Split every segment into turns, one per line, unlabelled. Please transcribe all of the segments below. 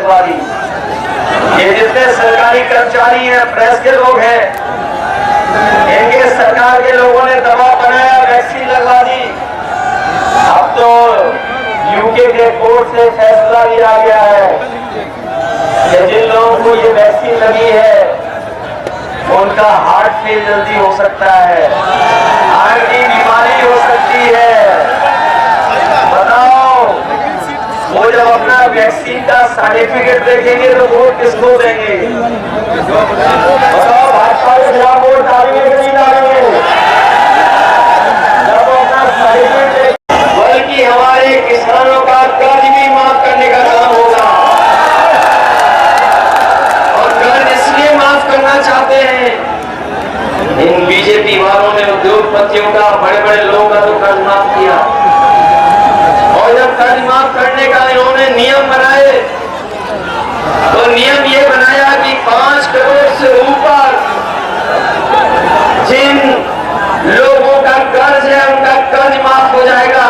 लगवा दी। ये जितने सरकारी कर्मचारी हैं, प्रेस के लोग हैं, इनके सरकार के लोगों ने दबाव बनाया, वैक्सीन लगवा दी। अब तो यूके के कोर्ट से फैसला लिया गया है कि जिन लोगों को ये वैक्सीन लगी है उनका हार्ट फेल जल्दी हो सकता है, हार्ट की बीमारी हो सकती है। बताओ, वो जब अपना वैक्सीन का सर्टिफिकेट देखेंगे तो वोट किसको देंगे? बताओ, भाजपा के खिलाफ वोट डालेंगे कि नहीं डालेंगे? जब वो अपना सर्टिफिकेट, बल्कि हमारे किसानों का कर्ज भी माफ करने का काम होगा। और कर्ज इसलिए माफ करना चाहते हैं, इन बीजेपी वालों ने उद्योगपतियों का, बड़े बड़े लोगों का तो कर्ज माफ किया, और जब कर्ज माफ करने का इन्होंने नियम बनाए तो नियम ये बनाया कि 5 करोड़ से ऊपर जिन लोगों का कर्ज है उनका कर्ज माफ हो जाएगा।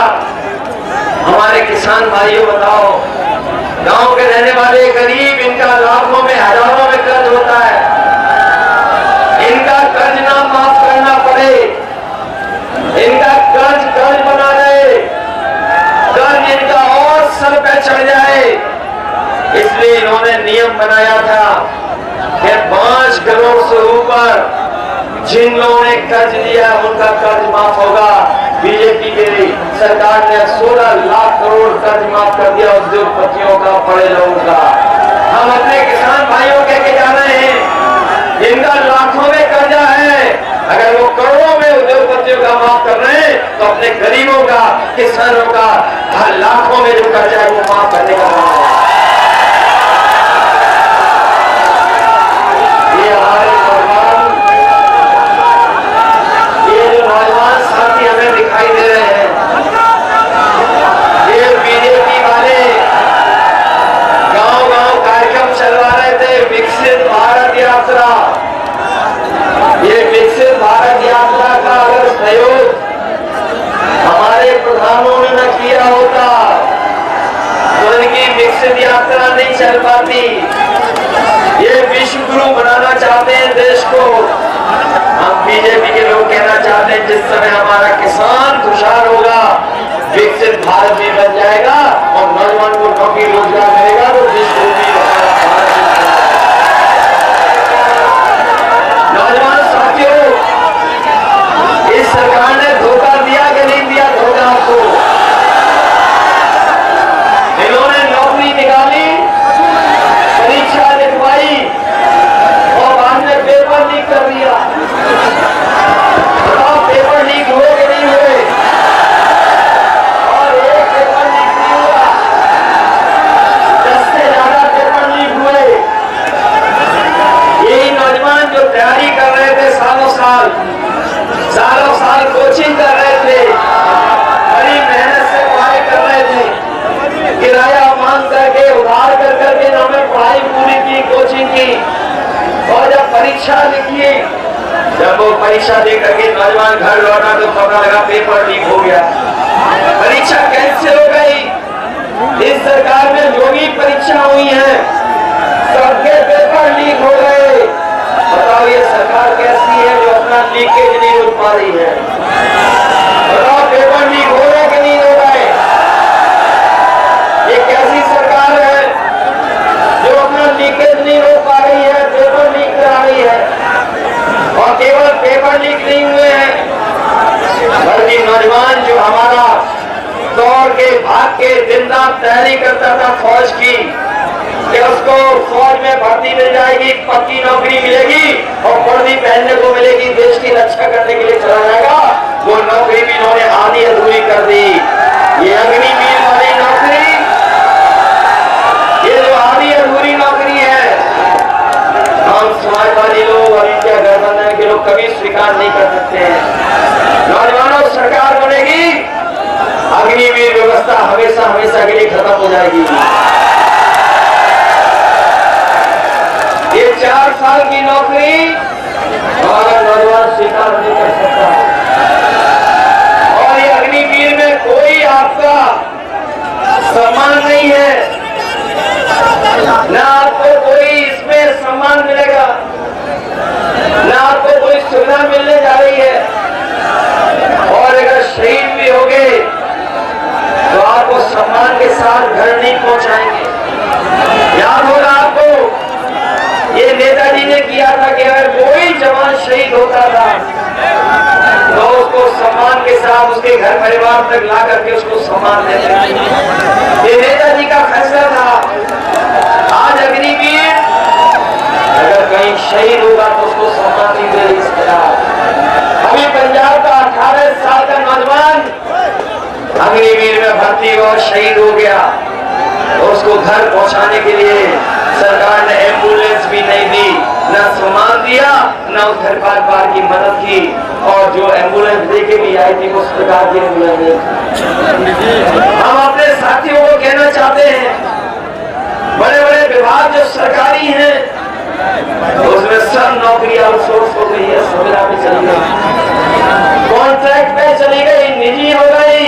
हमारे किसान भाइयों, बताओ, गांव के रहने वाले गरीब, इनका लाखों में हजारों में कर्ज होता है, इनका कर्ज ना माफ करना पड़े, इनका कर्ज बना रहे, कर्ज इनका और सर पे चढ़ जाए, इसलिए इन्होंने नियम बनाया था कि 5 करोड़ से ऊपर जिन लोगों ने कर्ज लिया उनका कर्ज माफ होगा। बीजेपी की सरकार ने 16 लाख करोड़ कर्ज माफ कर दिया उद्योगपतियों का, बड़े लोगों का। हम अपने किसान भाइयों के जा रहे हैं जिनका लाखों में कर्जा है, अगर वो करोड़ों में उद्योगपतियों का माफ कर रहे हैं तो अपने गरीबों का, किसानों का हर लाखों में जो कर्जा है वो माफ करने का काम है। ये हमारे नौजवान साथी हमें दिखाई दे रहे हैं, ये बीजेपी वाले गांव-गांव कार्यक्रम चलवा रहे थे, विकसित भारत यात्रा। ये विकसित भारत यात्रा का अगर सहयोग हमारे प्रधानों ने न किया होता तो इनकी विकसित यात्रा नहीं चल पाती। ये विश्व गुरु बनाना चाहते हैं देश को। हम बीजेपी के लोग कहना चाहते हैं जिस समय हमारा किसान खुशहाल होगा, विकसित भारत भी बन जाएगा और नौजवान को नौकरी रोजगार मिलेगा तो विश्व गुरु भी हमारा भारत। नौजवान साथियों, इस सरकार ने धोखा दिया कि नहीं दिया धोखा आपको? इन्होंने नौकरी निकाली, परीक्षा लिखवाई और बाद में पेपर लीक कर दिया। बताओ, पेपर लीक हुए कि नहीं हुए? और एक पेपर लीक नहीं हुआ, 10 से ज्यादा पेपर लीक हुए। यही नौजवान जो तैयारी कर रहे थे, सालों साल कोचिंग कर रहे थे, बड़ी मेहनत से पढ़ाई कर रहे थे, किराया मांग करके, उधार कर करके इन्होंने पढ़ाई पूरी की, कोचिंग की, और जब परीक्षा लिखी, जब वो परीक्षा दे करके नौजवान घर लौटा तो पता लगा पेपर लीक हो गया, परीक्षा कैंसिल हो गई। इस सरकार में जो भी परीक्षा हुई है सबके पेपर लीक हो गए। बताओ, ये सरकार कैसी है जो अपना लीकेज नहीं रोक पा रही है? बताओ, पेपर लीक हो रहे कि नहीं हो रहे? ये कैसी सरकार है जो अपना लीकेज नहीं रोक पा रही है, पेपर लीक करा रही है? और केवल पेपर लीक नहीं हुए हैं, बल्कि नौजवान जो हमारा दौड़ के, भाग के, दिन रात तैयारी करता था फौज की कि उसको फौज में भर्ती मिल जाएगी, पक्की नौकरी मिलेगी और वर्दी पहनने को मिलेगी, देश की रक्षा करने के लिए चला जाएगा, वो नौकरी भी इन्होंने आधी अधूरी कर दी। ये अग्निवीर वाली नौकरी, ये जो आधी अधूरी नौकरी है, हम समाजवादी लोग और इंडिया गठबंधन के लोग कभी स्वीकार नहीं कर सकते हैं। नौजवानों, सरकार बनेगी, अग्निवीर व्यवस्था हमेशा हमेशा के लिए खत्म हो जाएगी। ये 4 साल की नौकरी हमारा नौजवान स्वीकार नहीं कर सकता, और ये अग्निवीर में कोई आपका सम्मान नहीं है, साथ घर नहीं पहुंचाएंगे। याद होगा आपको, ये नेताजी ने किया था कि अगर कोई जवान शहीद होता था तो उसको सम्मान के साथ उसके घर परिवार तक ला करके उसको सम्मान देते थे। ये नेताजी का फैसला था। आज अग्निवीर अगर कहीं शहीद होगा तो उसको सम्मान नहीं दे इस तरह। अभी पंजाब का 18 साल का नौजवान अग्निवीर में भर्ती और शहीद हो गया, तो उसको घर पहुंचाने के लिए सरकार ने एम्बुलेंस भी नहीं दी, न सम्मान दिया, न उस घर परिवार की मदद की। और जो एम्बुलेंस देके भी आई थी उस प्रकार की एम्बुलेंस। हम अपने साथियों को कहना चाहते हैं, बड़े बड़े विभाग जो सरकारी हैं उसमें सब नौकरी आउटसोर्स हो गई है, सुविधा पे चली गई, कॉन्ट्रैक्ट पे चली गई, निजी हो गई।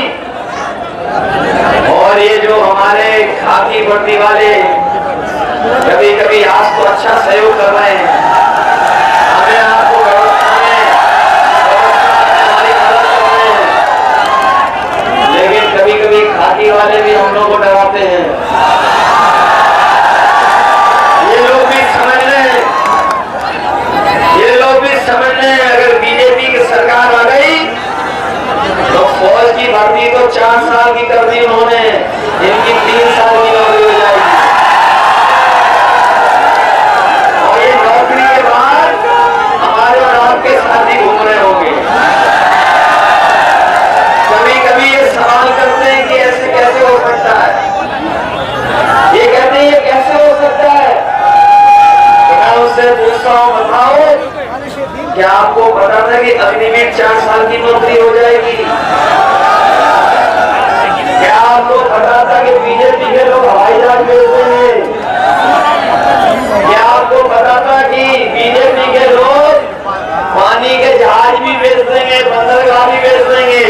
और ये जो हमारे खाकी वर्दी वाले कभी कभी आज तो अच्छा सहयोग कर रहे हैं, हमें आपको व्यवस्था में हमारी मदद कर रहे हैं, लेकिन कभी कभी खाकी वाले भी हम लोग को डराते हैं। ये लोग भी समझ लें, ये लोग भी समझ लें, अगर बीजेपी की सरकार आ गई तो फौज की भर्ती तो 4 साल की कर दी उन्होंने, इनकी 3 साल की नौकरी हो जाएगी। और ये नौकरी के बाद हमारे और आपके साथी घूम रहे होंगे। कभी कभी ये सवाल करते हैं कि ऐसे कैसे हो सकता है, ये कहते हैं ये कैसे हो सकता है। तो मैं उससे पूछता हूँ, बताओ क्या आपको पता था कि अग्निवीर 4 साल की नौकरी हो जाएगी? क्या आपको पता था कि बीजेपी के लोग हवाई जहाज भेज देंगे? क्या आपको पता था कि बीजेपी के लोग पानी के जहाज भी भेज देंगे, बंदरगाह भी भेज देंगे?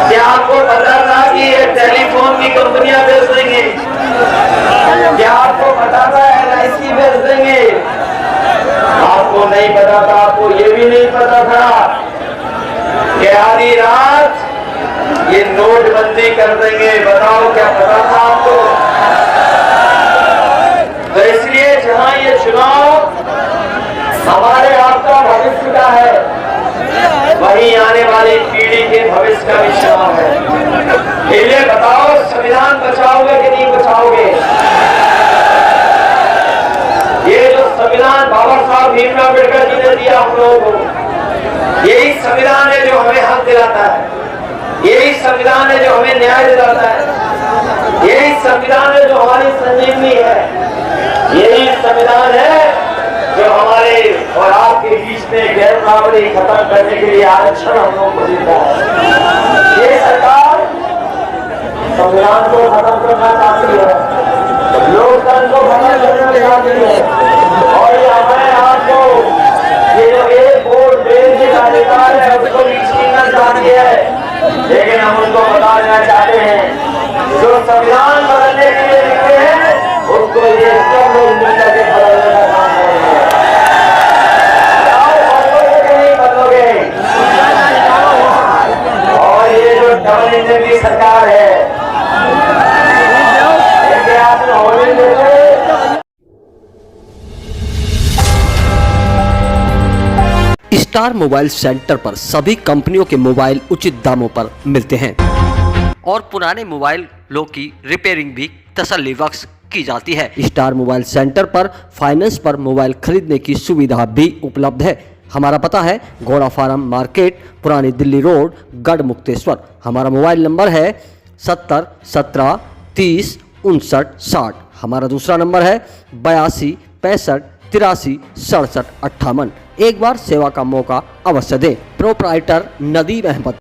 क्या आपको पता था कि ये टेलीफोन की कंपनियां भेज देंगे? क्या आपको पता था LIC भेज देंगे? आपको नहीं पता था, आपको ये भी नहीं पता था कि आधी रात ये नोटबंदी कर देंगे। बताओ क्या पता था आपको? तो इसलिए जहां ये चुनाव हमारे आपका भविष्य का है, वहीं आने वाली पीढ़ी के भविष्य का भी चुनाव है। इसलिए बताओ, संविधान बचाओगे कि नहीं बचाओगे? ये जो संविधान बाबा साहब भीमराव अम्बेडकर जी ने दिया हम लोगों को, यही संविधान है जो हमें हक दिलाता है, यही संविधान है जो हमें न्याय दिलाता है, यही संविधान है जो हमारी संजीवनी है, यही संविधान है जो हमारे और आपके बीच में गैर बराबरी खत्म करने के लिए आरक्षण हम लोगों को देता है। ये सरकार संविधान को खत्म करना चाहती है, लोकतंत्र को खत्म करना चाहती है। और ये हमें आपको ये जो एक वोट देने का अधिकार है उसको भी छीनना चाहती है। लेकिन हम उनको बता देना चाहते हैं, जो संविधान बदलने के लिए निकले हैं उसको ये सब लोग मिलकर के बदलने का काम करेंगे। बदलोगे कि नहीं बदलोगे? और ये जो डबल इंजन की सरकार है,
स्टार मोबाइल सेंटर पर सभी कंपनियों के मोबाइल उचित दामों पर मिलते हैं और पुराने मोबाइलों की रिपेयरिंग भी तसल्ली बख्श की जाती है। स्टार मोबाइल सेंटर पर फाइनेंस पर मोबाइल खरीदने की सुविधा भी उपलब्ध है। हमारा पता है घोड़ा फार्म मार्केट, पुरानी दिल्ली रोड, गढ़ मुक्तेश्वर। हमारा मोबाइल नंबर है 70 17 30 59 60। हमारा दूसरा नंबर है 82 65 83 67 58। एक बार सेवा का मौका अवश्य दें। प्रोप्राइटर नदीम अहमद।